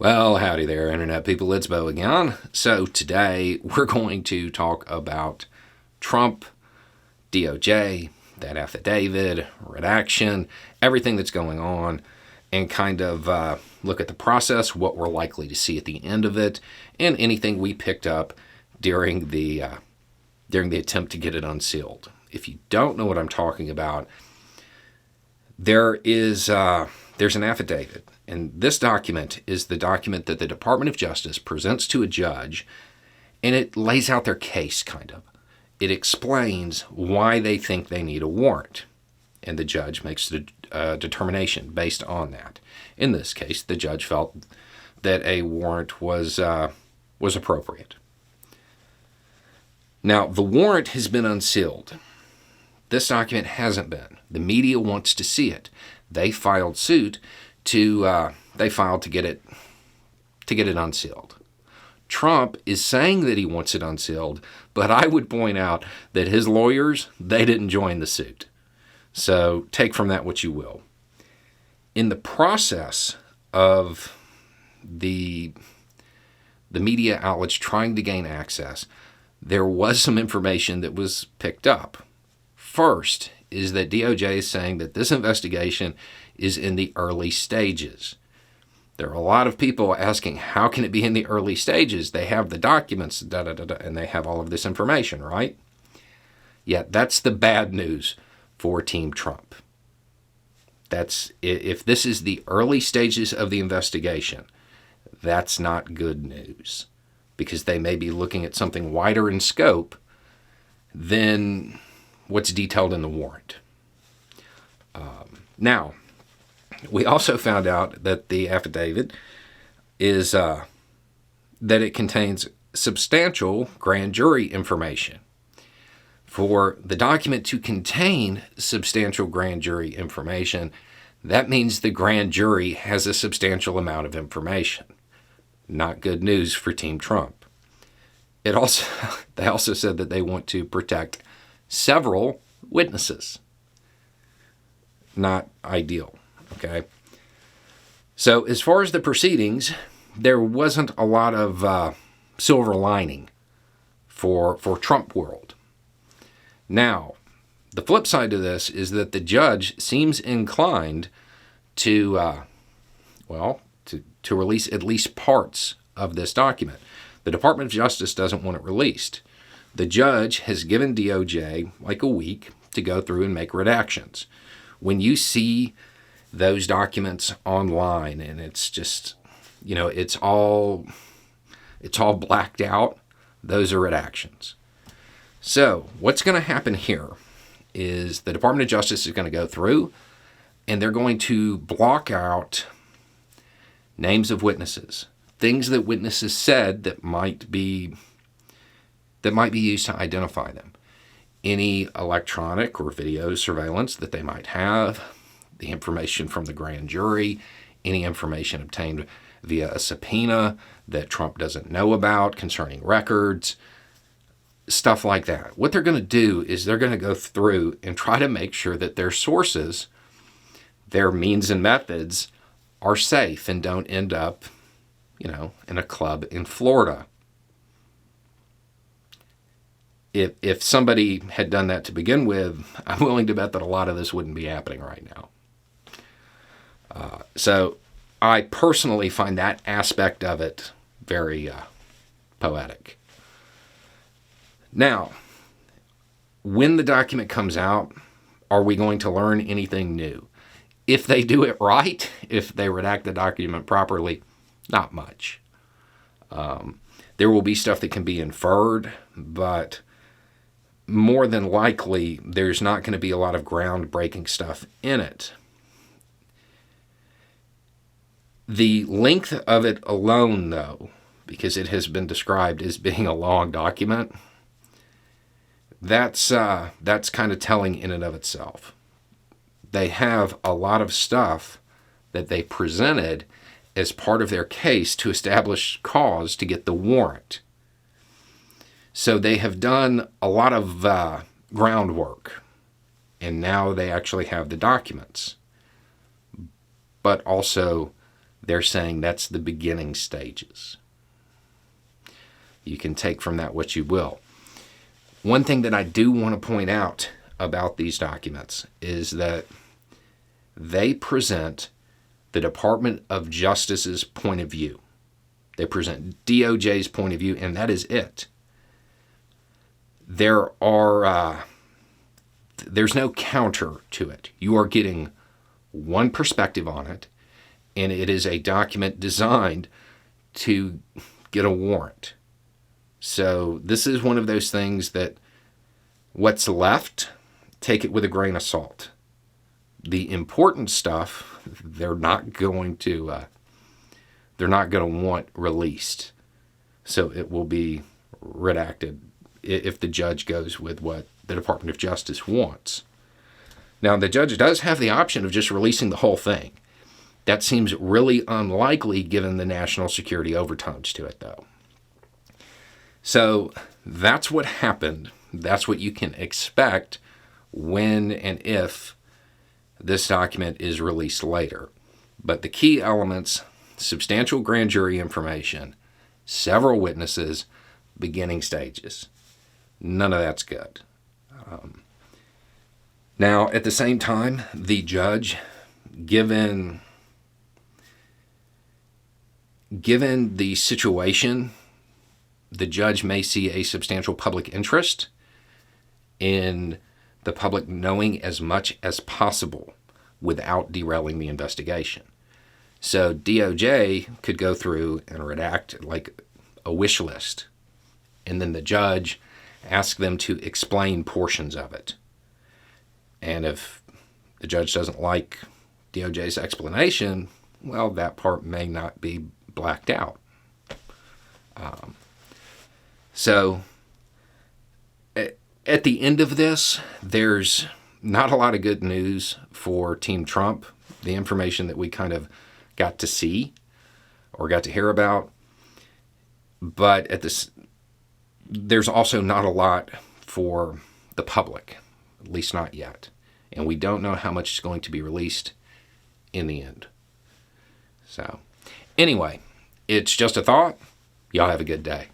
Well, howdy there, Internet people. It's Bo again. So today we're going to talk about Trump, DOJ, that affidavit, redaction, everything that's going on, and kind of look at the process, what we're likely to see at the end of it, and anything we picked up during the attempt to get it unsealed. If you don't know what I'm talking about, there's an affidavit. And this document is the document that the Department of Justice presents to a judge, and it lays out their case, kind of. It explains why they think they need a warrant, and the judge makes the determination based on that. In this case, the judge felt that a warrant was appropriate. Now, the warrant has been unsealed. This document hasn't been. The media wants to see it. They filed suit to get it unsealed. Trump is saying that he wants it unsealed, but I would point out that his lawyers, they didn't join the suit. So take from that what you will. In the process of the media outlets trying to gain access, there was some information that was picked up. First is that DOJ is saying that this investigation is in the early stages. There are a lot of people asking, how can it be in the early stages? They have the documents, and they have all of this information, right? Yeah, that's the bad news for Team Trump. If this is the early stages of the investigation, that's not good news, because they may be looking at something wider in scope than what's detailed in the warrant. Now, we also found out that the affidavit is that it contains substantial grand jury information. For the document to contain substantial grand jury information, that means the grand jury has a substantial amount of information. Not good news for Team Trump. They also said that they want to protect several witnesses. Not ideal. Okay. So as far as the proceedings, there wasn't a lot of silver lining for Trump world. Now, the flip side to this is that the judge seems inclined to release at least parts of this document. The Department of Justice doesn't want it released. The judge has given DOJ like a week to go through and make redactions. When you see those documents online and it's just, it's all blacked out, those are redactions. So what's going to happen here is the Department of Justice is going to go through and they're going to block out names of witnesses, things that witnesses said that might be used to identify them. Any electronic or video surveillance that they might have, the information from the grand jury, any information obtained via a subpoena that Trump doesn't know about concerning records, stuff like that. What they're going to do is they're going to go through and try to make sure that their sources, their means and methods, are safe and don't end up, in a club in Florida. If somebody had done that to begin with, I'm willing to bet that a lot of this wouldn't be happening right now. So I personally find that aspect of it very poetic. Now, when the document comes out, are we going to learn anything new? If they do it right, if they redact the document properly, not much. There will be stuff that can be inferred, but more than likely, there's not going to be a lot of groundbreaking stuff in it. The length of it alone, though, because it has been described as being a long document, that's kind of telling in and of itself. They have a lot of stuff that they presented as part of their case to establish cause to get the warrant. So they have done a lot of groundwork, and now they actually have the documents. But also, They're saying that's the beginning stages. You can take from that what you will. One thing that I do want to point out about these documents is that they present the Department of Justice's point of view. They present DOJ's point of view, and that is it. There's no counter to it. You are getting one perspective on it, and it is a document designed to get a warrant. So this is one of those things that what's left, take it with a grain of salt. The important stuff, they're not going to want released. So it will be redacted if the judge goes with what the Department of Justice wants. Now, the judge does have the option of just releasing the whole thing. That seems really unlikely given the national security overtones to it, though. So that's what happened. That's what you can expect when and if this document is released later. But the key elements: substantial grand jury information, several witnesses, beginning stages. None of that's good. Now, at the same time, the judge, given the situation, the judge may see a substantial public interest in the public knowing as much as possible without derailing the investigation. So DOJ could go through and redact like a wish list, and then the judge ask them to explain portions of it. And if the judge doesn't like DOJ's explanation, well, that part may not be blacked out. So at the end of this, there's not a lot of good news for Team Trump. The information that we kind of got to see or got to hear about. But there's also not a lot for the public, at least not yet. And we don't know how much is going to be released in the end. So anyway, it's just a thought. Y'all have a good day.